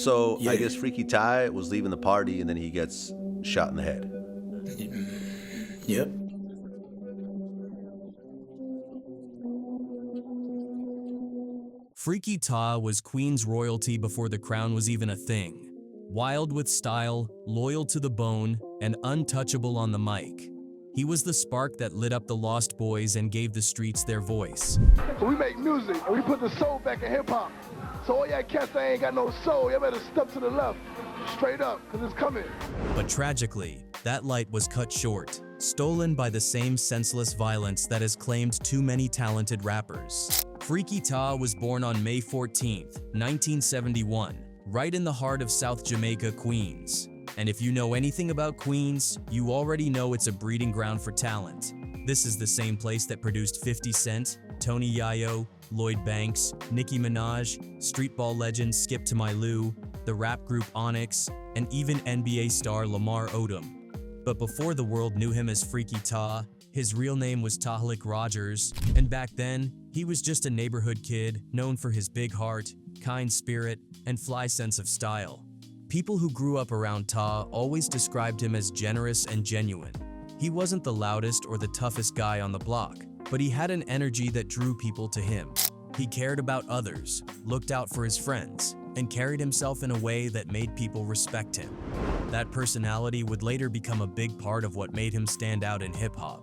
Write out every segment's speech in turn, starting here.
So Yeah. I guess Freaky Tah was leaving the party and then he gets shot in the head. Yep. Freaky Tah was Queen's royalty before the crown was even a thing. Wild with style, loyal to the bone, and untouchable on the mic. He was the spark that lit up the Lost Boys and gave the streets their voice. We make music and we put the soul back in hip hop. So all y'all cats that ain't got no soul, y'all better step to the left, straight up, cause it's coming. But tragically, that light was cut short, stolen by the same senseless violence that has claimed too many talented rappers. Freaky Tah was born on May 14, 1971, right in the heart of South Jamaica, Queens. And if you know anything about Queens, you already know it's a breeding ground for talent. This is the same place that produced 50 Cent, Tony Yayo, Lloyd Banks, Nicki Minaj, streetball legend Skip to My Lou, the rap group Onyx, and even NBA star Lamar Odom. But before the world knew him as Freaky Tah, his real name was Tahlik Rogers, and back then, he was just a neighborhood kid known for his big heart, kind spirit, and fly sense of style. People who grew up around Tah always described him as generous and genuine. He wasn't the loudest or the toughest guy on the block, but he had an energy that drew people to him. He cared about others, looked out for his friends, and carried himself in a way that made people respect him. That personality would later become a big part of what made him stand out in hip-hop.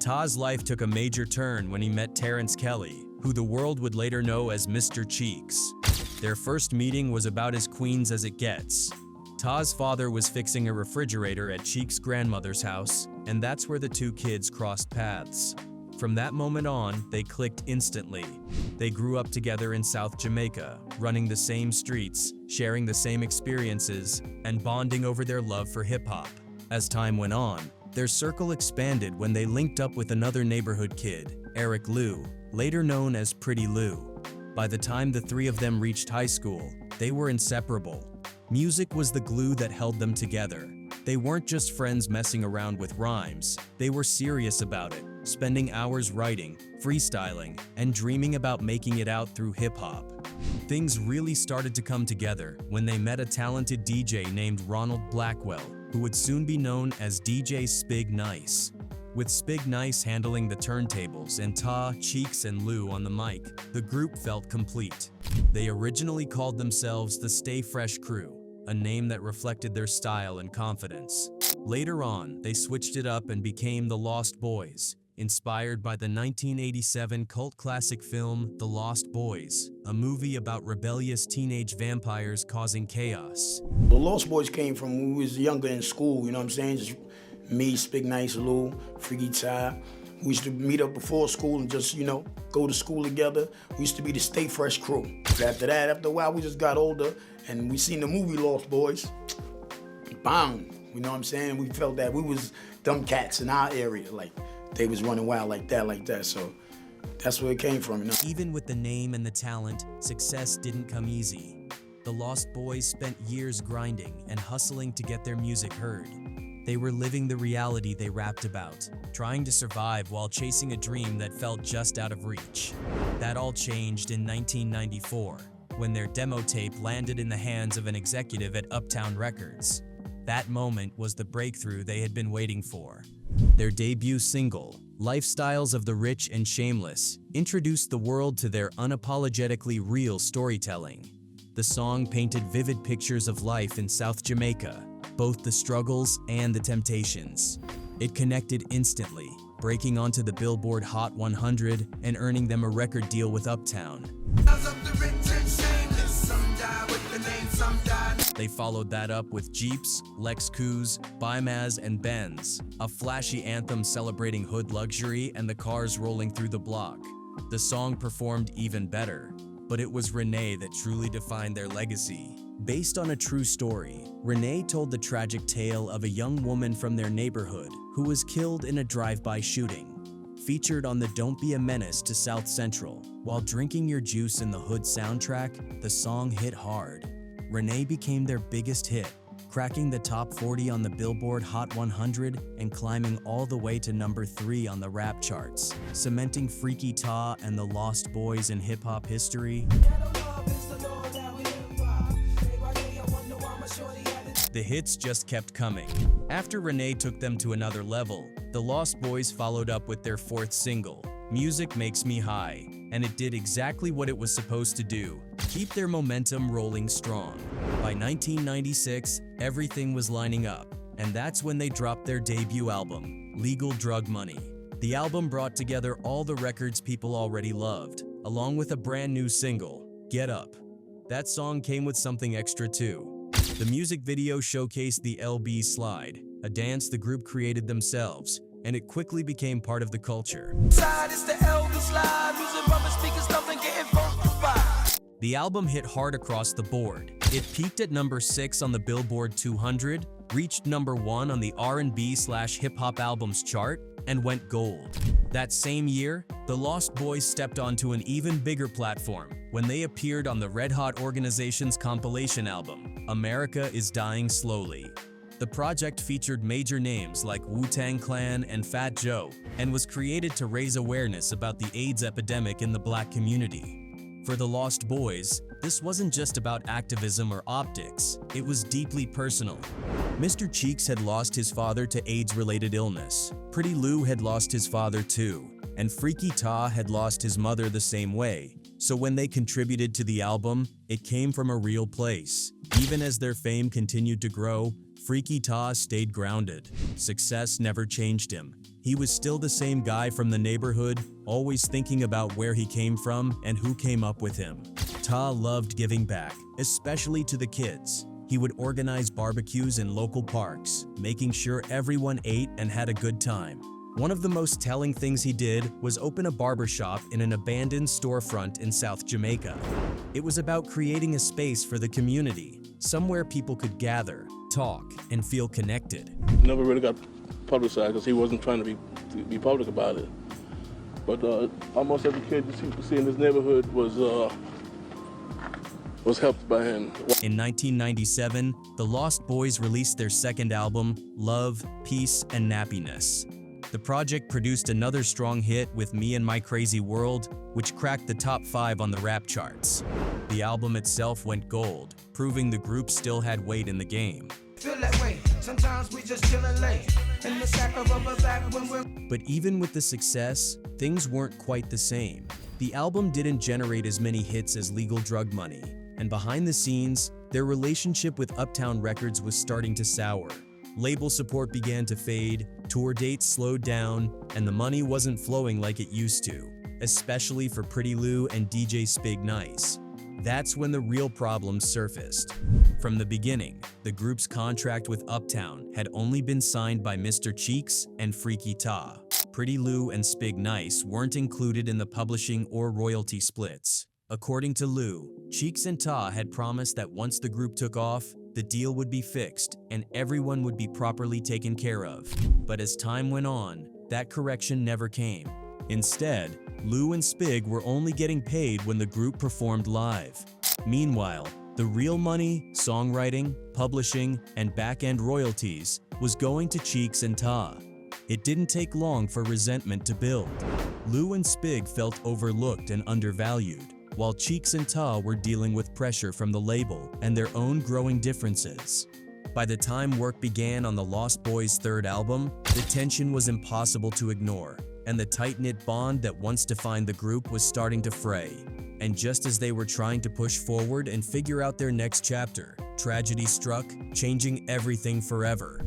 Tah's life took a major turn when he met Terrence Kelly, who the world would later know as Mr. Cheeks. Their first meeting was about as Queens as it gets. Tah's father was fixing a refrigerator at Cheeks' grandmother's house, and that's where the two kids crossed paths. From that moment on, they clicked instantly. They grew up together in South Jamaica, running the same streets, sharing the same experiences, and bonding over their love for hip-hop. As time went on, their circle expanded when they linked up with another neighborhood kid, Eric Lou, later known as Pretty Lou. By the time the three of them reached high school, they were inseparable. Music was the glue that held them together. They weren't just friends messing around with rhymes, they were serious about it, spending hours writing, freestyling, and dreaming about making it out through hip-hop. Things really started to come together when they met a talented DJ named Ronald Blackwell, who would soon be known as DJ Spig Nice. With Spig Nice handling the turntables and Tah, Cheeks, and Lou on the mic, the group felt complete. They originally called themselves the Stay Fresh Crew, a name that reflected their style and confidence. Later on, they switched it up and became the Lost Boyz, inspired by the 1987 cult classic film The Lost Boys, a movie about rebellious teenage vampires causing chaos. The Lost Boys came from when we was younger in school, you know what I'm saying? Just me, Spig Nice, Lou, Freaky Tah. We used to meet up before school and just, go to school together. We used to be the Stay Fresh Crew. After that, after a while, we just got older and we seen the movie Lost Boys. Bang, you know what I'm saying? We felt that we was dumb cats in our area, like they was running wild like that. So that's where it came from, Even with the name and the talent, success didn't come easy. The Lost Boys spent years grinding and hustling to get their music heard. They were living the reality they rapped about, trying to survive while chasing a dream that felt just out of reach. That all changed in 1994, when their demo tape landed in the hands of an executive at Uptown Records. That moment was the breakthrough they had been waiting for. Their debut single, Lifestyles of the Rich and Shameless, introduced the world to their unapologetically real storytelling. The song painted vivid pictures of life in South Jamaica, both the struggles and the temptations. It connected instantly, breaking onto the Billboard Hot 100 and earning them a record deal with Uptown. They followed that up with Jeeps, Lex Coups, Bimaz, and Benz, a flashy anthem celebrating hood luxury and the cars rolling through the block. The song performed even better, but it was Renee that truly defined their legacy. Based on a true story, Renee told the tragic tale of a young woman from their neighborhood who was killed in a drive-by shooting. Featured on the Don't Be a Menace to South Central, while drinking your juice in the Hood soundtrack, the song hit hard. Renee became their biggest hit, cracking the top 40 on the Billboard Hot 100 and climbing all the way to number 3 on the rap charts, cementing Freaky Tah and the Lost Boys in hip-hop history. The hits just kept coming. After Renee took them to another level, the Lost Boys followed up with their fourth single, Music Makes Me High, and it did exactly what it was supposed to do, keep their momentum rolling strong. By 1996, everything was lining up, and that's when they dropped their debut album, Legal Drug Money. The album brought together all the records people already loved, along with a brand new single, Get Up. That song came with something extra too. The music video showcased the LB slide, a dance the group created themselves, and it quickly became part of the culture. The album hit hard across the board. It peaked at number 6 on the Billboard 200, reached number 1 on the R&B/hip hop albums chart, and went gold. That same year, the Lost Boys stepped onto an even bigger platform when they appeared on the Red Hot Organization's compilation album, America is Dying Slowly. The project featured major names like Wu-Tang Clan and Fat Joe, and was created to raise awareness about the AIDS epidemic in the black community. For the Lost Boys, this wasn't just about activism or optics, it was deeply personal. Mr. Cheeks had lost his father to AIDS-related illness, Pretty Lou had lost his father too, and Freaky Tah had lost his mother the same way. So when they contributed to the album, it came from a real place. Even as their fame continued to grow, Freaky Tah stayed grounded. Success never changed him. He was still the same guy from the neighborhood, always thinking about where he came from and who came up with him. Tah loved giving back, especially to the kids. He would organize barbecues in local parks, making sure everyone ate and had a good time. One of the most telling things he did was open a barbershop in an abandoned storefront in South Jamaica. It was about creating a space for the community, somewhere people could gather, talk, and feel connected. Never really got publicized because he wasn't trying to be public about it. But almost every kid you see in this neighborhood was helped by him. In 1997, the Lost Boys released their second album, Love, Peace, and Nappiness. The project produced another strong hit with Me and My Crazy World, which cracked the top 5 on the rap charts. The album itself went gold, proving the group still had weight in the game. But even with the success, things weren't quite the same. The album didn't generate as many hits as Legal Drug Money, and behind the scenes, their relationship with Uptown Records was starting to sour. Label support began to fade, tour dates slowed down, and the money wasn't flowing like it used to, especially for Pretty Lou and DJ Spig Nice. That's when the real problems surfaced. From the beginning, the group's contract with Uptown had only been signed by Mr. Cheeks and Freaky Tah. Pretty Lou and Spig Nice weren't included in the publishing or royalty splits. According to Lou, Cheeks and Tah had promised that once the group took off, the deal would be fixed and everyone would be properly taken care of. But as time went on, that correction never came. Instead, Lou and Spig were only getting paid when the group performed live. Meanwhile, the real money, songwriting, publishing, and back-end royalties was going to Cheeks and Tah. It didn't take long for resentment to build. Lou and Spig felt overlooked and undervalued, while Cheeks and Tah were dealing with pressure from the label and their own growing differences. By the time work began on the Lost Boys' third album, the tension was impossible to ignore, and the tight-knit bond that once defined the group was starting to fray. And just as they were trying to push forward and figure out their next chapter, tragedy struck, changing everything forever.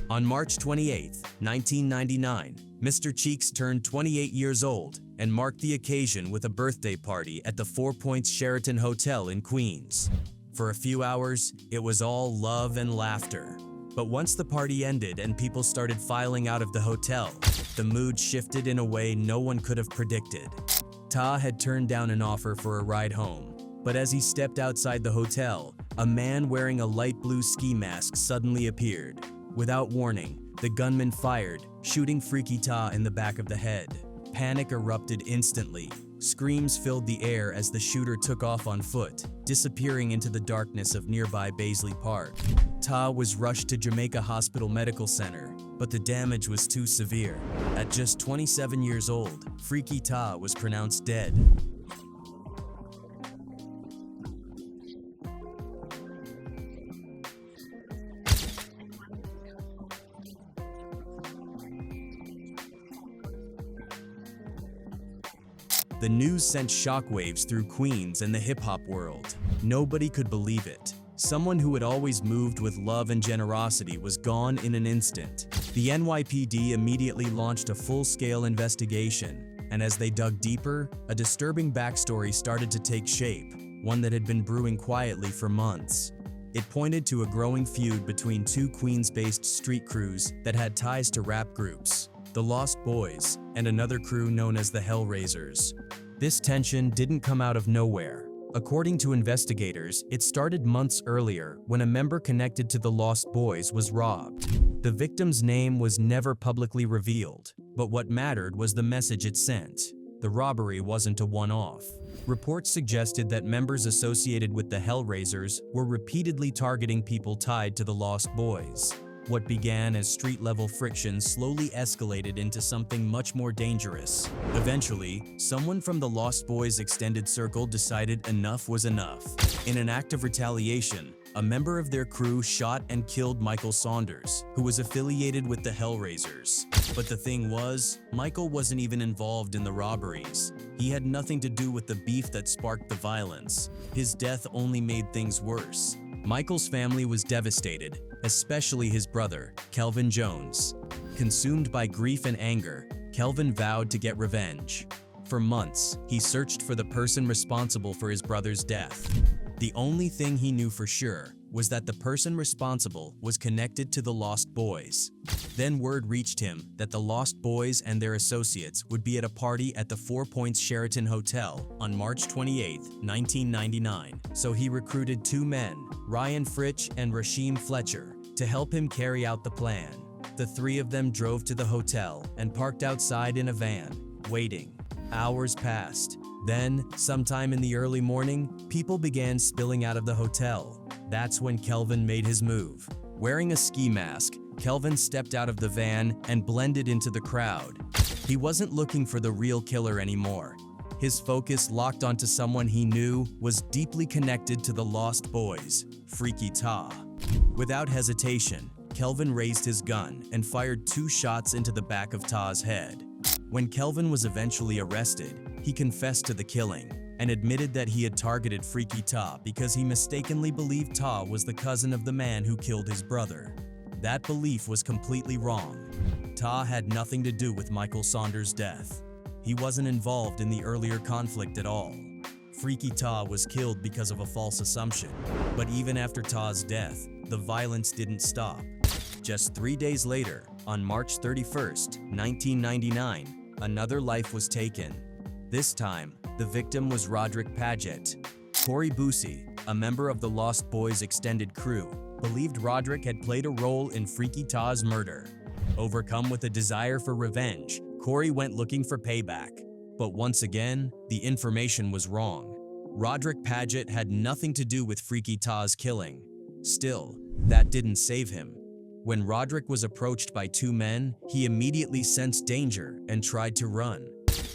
On March 28, 1999, Mr. Cheeks turned 28 years old and marked the occasion with a birthday party at the 4 Points Sheraton Hotel in Queens. For a few hours, it was all love and laughter. But once the party ended and people started filing out of the hotel, the mood shifted in a way no one could have predicted. Tah had turned down an offer for a ride home, but as he stepped outside the hotel, a man wearing a light blue ski mask suddenly appeared. Without warning, the gunman fired, shooting Freaky Tah in the back of the head. Panic erupted instantly. Screams filled the air as the shooter took off on foot, disappearing into the darkness of nearby Baisley Park. Tah was rushed to Jamaica Hospital Medical Center, but the damage was too severe. At just 27 years old, Freaky Tah was pronounced dead. The news sent shockwaves through Queens and the hip-hop world. Nobody could believe it. Someone who had always moved with love and generosity was gone in an instant. The NYPD immediately launched a full-scale investigation, and as they dug deeper, a disturbing backstory started to take shape, one that had been brewing quietly for months. It pointed to a growing feud between two Queens-based street crews that had ties to rap groups, the Lost Boyz, and another crew known as the Hellraisers. This tension didn't come out of nowhere. According to investigators, it started months earlier when a member connected to the Lost Boyz was robbed. The victim's name was never publicly revealed, but what mattered was the message it sent. The robbery wasn't a one-off. Reports suggested that members associated with the Hellraisers were repeatedly targeting people tied to the Lost Boyz. What began as street-level friction slowly escalated into something much more dangerous. Eventually, someone from the Lost Boyz extended circle decided enough was enough. In an act of retaliation, a member of their crew shot and killed Michael Saunders, who was affiliated with the Hellraisers. But the thing was, Michael wasn't even involved in the robberies. He had nothing to do with the beef that sparked the violence. His death only made things worse. Michael's family was devastated, especially his brother, Kelvin Jones. Consumed by grief and anger, Kelvin vowed to get revenge. For months, he searched for the person responsible for his brother's death. The only thing he knew for sure was that the person responsible was connected to the Lost Boyz. Then word reached him that the Lost Boyz and their associates would be at a party at the Four Points Sheraton Hotel on March 28, 1999. So he recruited two men, Ryan Fritch and Rasheem Fletcher, to help him carry out the plan. The three of them drove to the hotel and parked outside in a van, waiting. Hours passed. Then, sometime in the early morning, people began spilling out of the hotel. That's when Kelvin made his move. Wearing a ski mask, Kelvin stepped out of the van and blended into the crowd. He wasn't looking for the real killer anymore. His focus locked onto someone he knew was deeply connected to the Lost Boyz, Freaky Tah. Without hesitation, Kelvin raised his gun and fired 2 shots into the back of Tah's head. When Kelvin was eventually arrested, he confessed to the killing and admitted that he had targeted Freaky Tah because he mistakenly believed Tah was the cousin of the man who killed his brother. That belief was completely wrong. Tah had nothing to do with Michael Saunders' death. He wasn't involved in the earlier conflict at all. Freaky Tah was killed because of a false assumption. But even after Tah's death, the violence didn't stop. Just 3 days later, on March 31st, 1999, another life was taken. This time, the victim was Roderick Paget. Corey Boosie, a member of the Lost Boyz extended crew, believed Roderick had played a role in Freaky Tah's murder. Overcome with a desire for revenge, Corey went looking for payback. But once again, the information was wrong. Roderick Paget had nothing to do with Freaky Tah's killing. Still, that didn't save him. When Roderick was approached by 2 men, he immediately sensed danger and tried to run.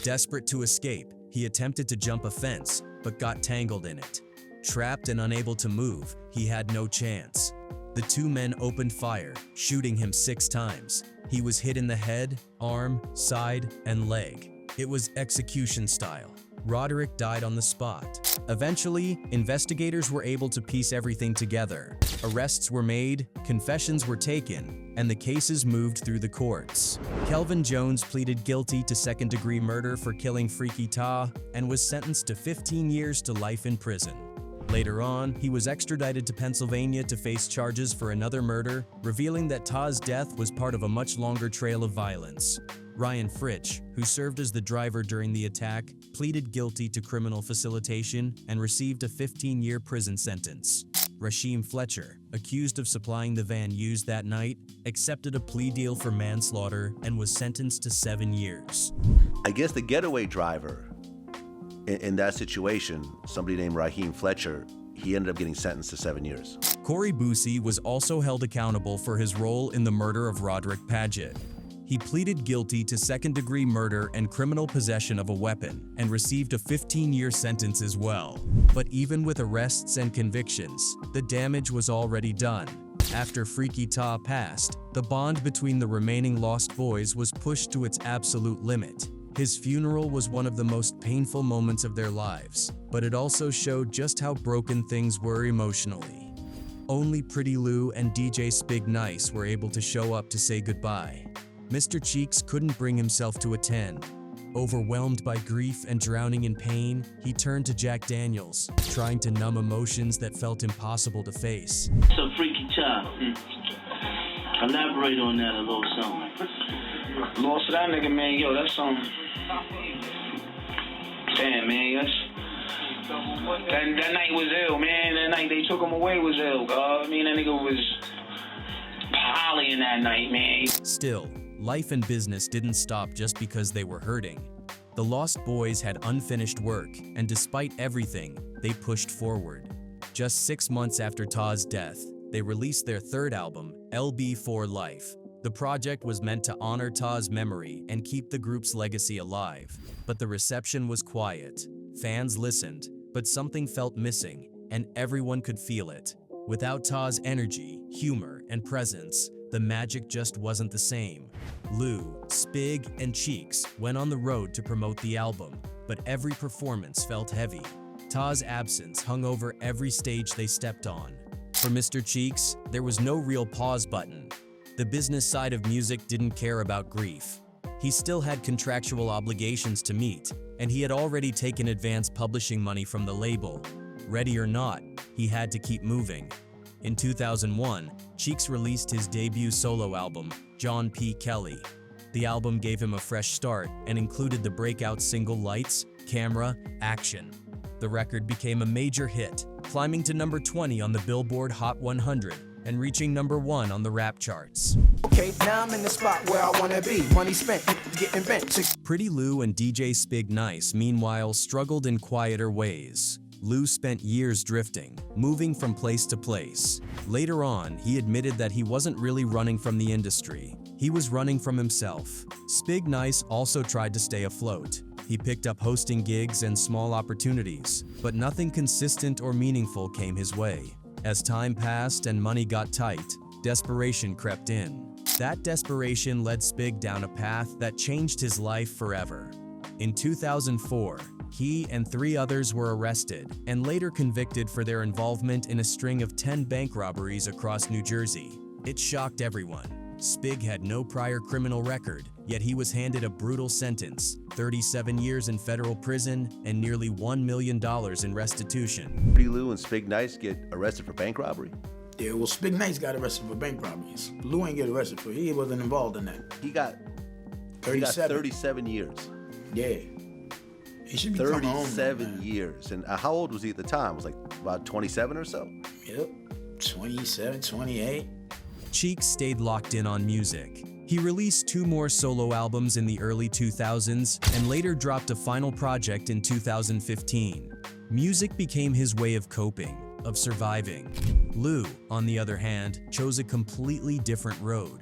Desperate to escape, he attempted to jump a fence, but got tangled in it. Trapped and unable to move, he had no chance. The 2 men opened fire, shooting him 6 times. He was hit in the head, arm, side, and leg. It was execution style. Roderick died on the spot. Eventually, investigators were able to piece everything together. Arrests were made, confessions were taken, and the cases moved through the courts. Kelvin Jones pleaded guilty to second-degree murder for killing Freaky Tah and was sentenced to 15 years to life in prison. Later on, he was extradited to Pennsylvania to face charges for another murder, revealing that Tah's death was part of a much longer trail of violence. Ryan Fritch, who served as the driver during the attack, pleaded guilty to criminal facilitation and received a 15-year prison sentence. Rasheem Fletcher, accused of supplying the van used that night, accepted a plea deal for manslaughter and was sentenced to 7 years. I guess the getaway driver in that situation, somebody named Raheem Fletcher, he ended up getting sentenced to 7 years. Corey Boosie was also held accountable for his role in the murder of Roderick Paget. He pleaded guilty to second-degree murder and criminal possession of a weapon and received a 15-year sentence as well. But even with arrests and convictions, the damage was already done. After Freaky Tah passed, the bond between the remaining Lost Boyz was pushed to its absolute limit. His funeral was one of the most painful moments of their lives, but it also showed just how broken things were emotionally. Only Pretty Lou and DJ Spig Nice were able to show up to say goodbye. Mr. Cheeks couldn't bring himself to attend. Overwhelmed by grief and drowning in pain, he turned to Jack Daniels, trying to numb emotions that felt impossible to face. So Freaky Tah. Elaborate on that a little something. Lost to that nigga, man. Yo, that's something. Damn, man. That night was ill, man. That night they took him away was ill, God. I mean, that nigga was polying that night, man. Still, life and business didn't stop just because they were hurting. The Lost Boyz had unfinished work, and despite everything, they pushed forward. Just 6 months after Tah's death, they released their third album, LB for Life. The project was meant to honor Tah's memory and keep the group's legacy alive. But the reception was quiet. Fans listened, but something felt missing, and everyone could feel it. Without Tah's energy, humor, and presence, the magic just wasn't the same. Lou, Spig, and Cheeks went on the road to promote the album, but every performance felt heavy. Tah's absence hung over every stage they stepped on. For Mr. Cheeks, there was no real pause button. The business side of music didn't care about grief. He still had contractual obligations to meet, and he had already taken advance publishing money from the label. Ready or not, he had to keep moving. In 2001, Cheeks released his debut solo album, John P. Kelly. The album gave him a fresh start and included the breakout single Lights, Camera, Action. The record became a major hit, climbing to number 20 on the Billboard Hot 100 and reaching number 1 on the rap charts. Okay, now I'm in the spot where I wanna be. Money spent, getting bent. Pretty Lou and DJ Spig Nice, meanwhile, struggled in quieter ways. Lou spent years drifting, moving from place to place. Later on, he admitted that he wasn't really running from the industry. He was running from himself. Spig Nice also tried to stay afloat. He picked up hosting gigs and small opportunities, but nothing consistent or meaningful came his way. As time passed and money got tight, desperation crept in. That desperation led Spig down a path that changed his life forever. In 2004, he and 3 others were arrested and later convicted for their involvement in a string of 10 bank robberies across New Jersey. It shocked everyone. Spig had no prior criminal record, yet he was handed a brutal sentence, 37 years in federal prison and nearly $1 million in restitution. Pretty Lou and Spig Nice get arrested for bank robbery? Yeah, well, Spig Nice got arrested for bank robberies. Lou ain't get arrested for it. He wasn't involved in that. He got 37 years. Yeah. He should be coming home. 37 years. And how old was he at the time? It was like about 27 or so? Yep, 27, 28. Cheeks stayed locked in on music. He released 2 more solo albums in the early 2000s and later dropped a final project in 2015. Music became his way of coping, of surviving. Lou, on the other hand, chose a completely different road.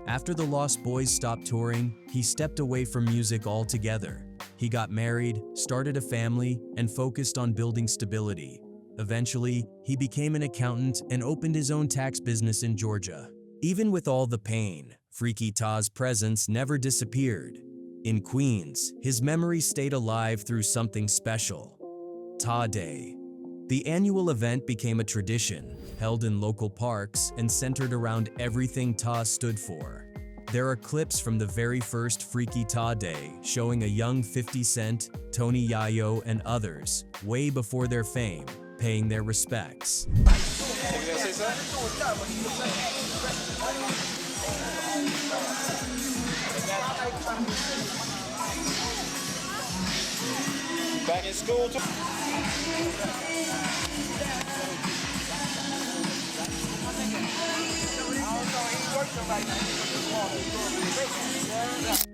After the Lost Boyz stopped touring, he stepped away from music altogether. He got married, started a family, and focused on building stability. Eventually, he became an accountant and opened his own tax business in Georgia. Even with all the pain, Freaky Tah's presence never disappeared. In Queens, his memory stayed alive through something special. Tah Day. The annual event became a tradition, held in local parks and centered around everything Tah stood for. There are clips from the very first Freaky Tah Day showing a young 50 Cent, Tony Yayo, and others, way before their fame, paying their respects. Back in school too.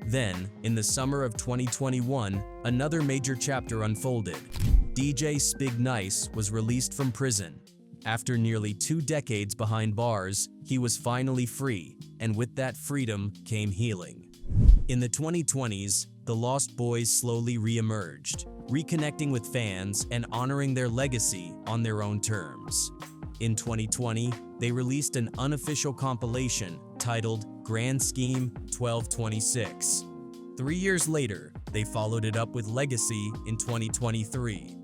Then, in the summer of 2021, another major chapter unfolded. DJ Spig Nice was released from prison. After nearly 2 decades behind bars, he was finally free, and with that freedom came healing. In the 2020s, the Lost Boyz slowly re-emerged, reconnecting with fans and honoring their legacy on their own terms. In 2020, they released an unofficial compilation titled Grand Scheme 1226. 3 years later, they They followed it up with Legacy in 2023.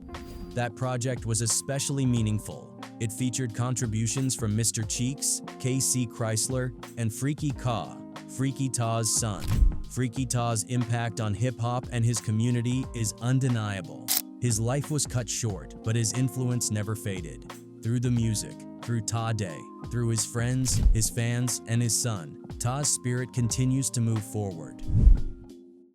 That project was especially meaningful. It featured contributions from Mr. Cheeks, KC Chrysler, and Freaky Tah, Freaky Tah's son. Freaky Tah's impact on hip-hop and his community is undeniable. His life was cut short, but his influence never faded. Through the music, through Tah Day, through his friends, his fans, and his son, Tah's spirit continues to move forward.